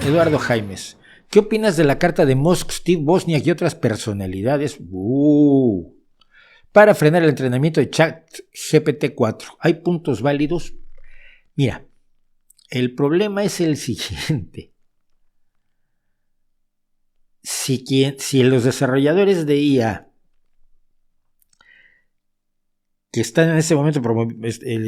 Eduardo Jaimes. ¿Qué opinas de la carta de Musk, Steve Wozniak y otras personalidades para frenar el entrenamiento de ChatGPT 4? ¿Hay puntos válidos? Mira, el problema es el siguiente. Si los desarrolladores de IA que están en este momento,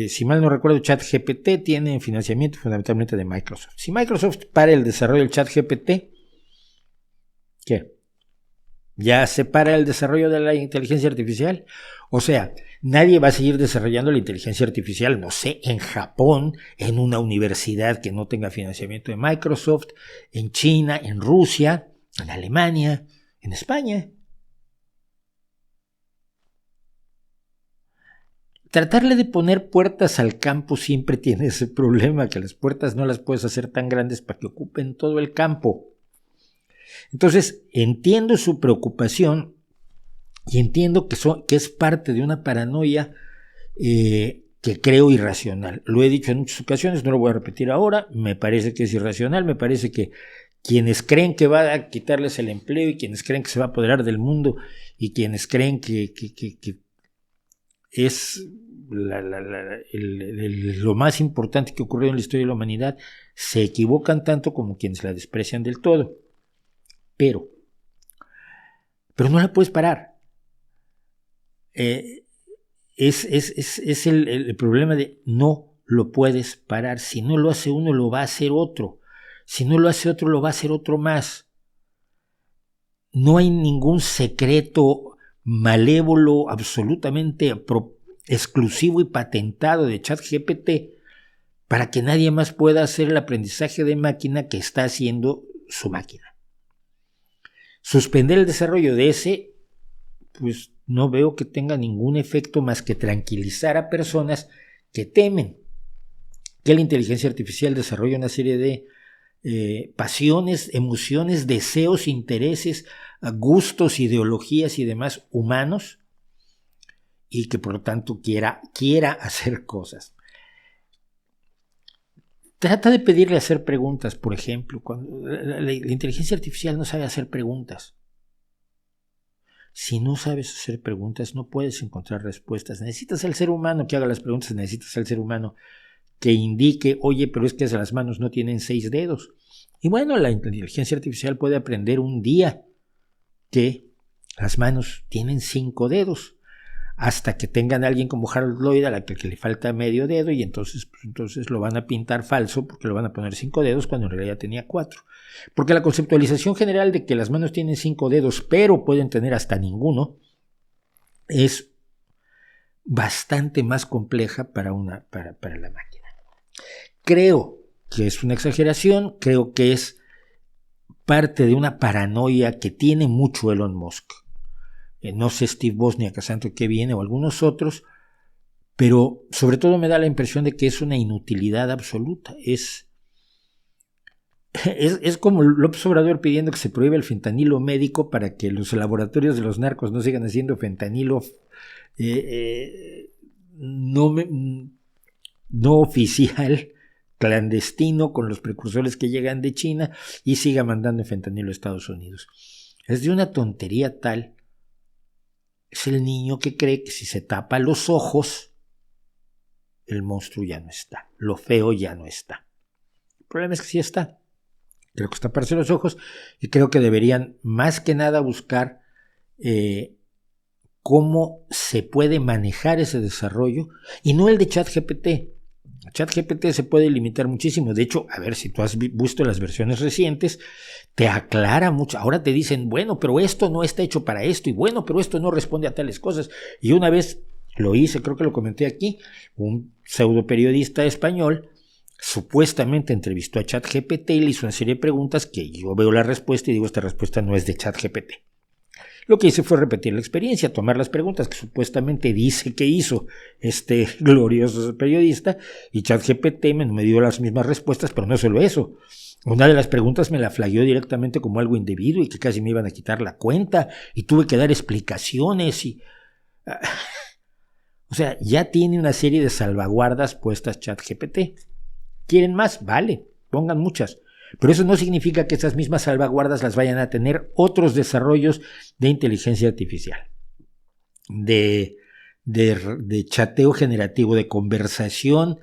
si mal no recuerdo, ChatGPT tiene financiamiento fundamentalmente de Microsoft. Si Microsoft para el desarrollo del ChatGPT, ¿qué? ¿Ya se para el desarrollo de la inteligencia artificial? O sea, nadie va a seguir desarrollando la inteligencia artificial, no sé, en Japón, en una universidad que no tenga financiamiento de Microsoft, en China, en Rusia, en Alemania, en España. Tratarle de poner puertas al campo siempre tiene ese problema, que las puertas no las puedes hacer tan grandes para que ocupen todo el campo. Entonces, entiendo su preocupación y entiendo que es parte de una paranoia que creo irracional. Lo he dicho en muchas ocasiones, no lo voy a repetir ahora, me parece que es irracional, me parece que quienes creen que va a quitarles el empleo y quienes creen que se va a apoderar del mundo y quienes creen que es lo más importante que ocurrió en la historia de la humanidad, se equivocan tanto como quienes la desprecian del todo. Pero no la puedes parar. Es el problema de no lo puedes parar. Si no lo hace uno, lo va a hacer otro. Si no lo hace otro, lo va a hacer otro más. No hay ningún secreto malévolo, absolutamente exclusivo y patentado de ChatGPT para que nadie más pueda hacer el aprendizaje de máquina que está haciendo su máquina. Suspender el desarrollo de ese, pues no veo que tenga ningún efecto más que tranquilizar a personas que temen que la inteligencia artificial desarrolle una serie de pasiones, emociones, deseos, intereses, gustos, ideologías y demás humanos, y que por lo tanto quiera hacer cosas. Trata de pedirle hacer preguntas, por ejemplo. Cuando la inteligencia artificial no sabe hacer preguntas. Si no sabes hacer preguntas, no puedes encontrar respuestas. Necesitas al ser humano que haga las preguntas, necesitas al ser humano que indique, oye, pero es que las manos no tienen 6 dedos. Y bueno, la inteligencia artificial puede aprender un día que las manos tienen 5 dedos, hasta que tengan a alguien como Harold Lloyd a la que le falta medio dedo, y entonces lo van a pintar falso porque lo van a poner 5 dedos cuando en realidad tenía 4. Porque la conceptualización general de que las manos tienen 5 dedos pero pueden tener hasta ninguno es bastante más compleja para la máquina. Creo que es una exageración, creo que es parte de una paranoia que tiene mucho Elon Musk. No sé Steve Wozniak a santo que viene o algunos otros, pero sobre todo me da la impresión de que es una inutilidad absoluta. Es como López Obrador pidiendo que se prohíba el fentanilo médico para que los laboratorios de los narcos no sigan haciendo fentanilo no oficial, clandestino, con los precursores que llegan de China, y siga mandando fentanilo a Estados Unidos. Es de una tontería tal. Es el niño que cree que si se tapa los ojos, el monstruo ya no está, lo feo ya no está. El problema es que sí está. Creo que está taparse los ojos, y creo que deberían más que nada buscar cómo se puede manejar ese desarrollo, y no el de ChatGPT. ChatGPT se puede limitar muchísimo. De hecho, a ver, si tú has visto las versiones recientes, te aclara mucho. Ahora te dicen, bueno, pero esto no está hecho para esto, y bueno, pero esto no responde a tales cosas. Y una vez lo hice, creo que lo comenté aquí, un pseudo periodista español supuestamente entrevistó a ChatGPT y le hizo una serie de preguntas que yo veo la respuesta y digo, esta respuesta no es de ChatGPT. Lo que hice fue repetir la experiencia, tomar las preguntas que supuestamente dice que hizo este glorioso periodista, y ChatGPT me dio las mismas respuestas, pero no solo eso. Una de las preguntas me la flagueó directamente como algo indebido y que casi me iban a quitar la cuenta, y tuve que dar explicaciones y... O sea, ya tiene una serie de salvaguardas puestas ChatGPT. ¿Quieren más? Vale, pongan muchas. Pero eso no significa que esas mismas salvaguardas las vayan a tener otros desarrollos de inteligencia artificial, de chateo generativo, de conversación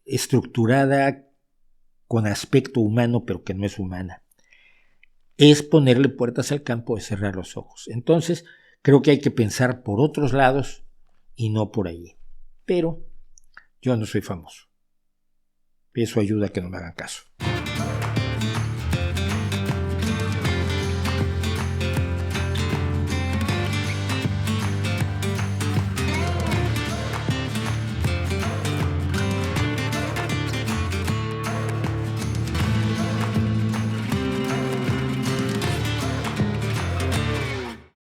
estructurada con aspecto humano, pero que no es humana. Es ponerle puertas al campo de cerrar los ojos. Entonces, creo que hay que pensar por otros lados y no por allí. Pero yo no soy famoso. Eso ayuda a que no me hagan caso.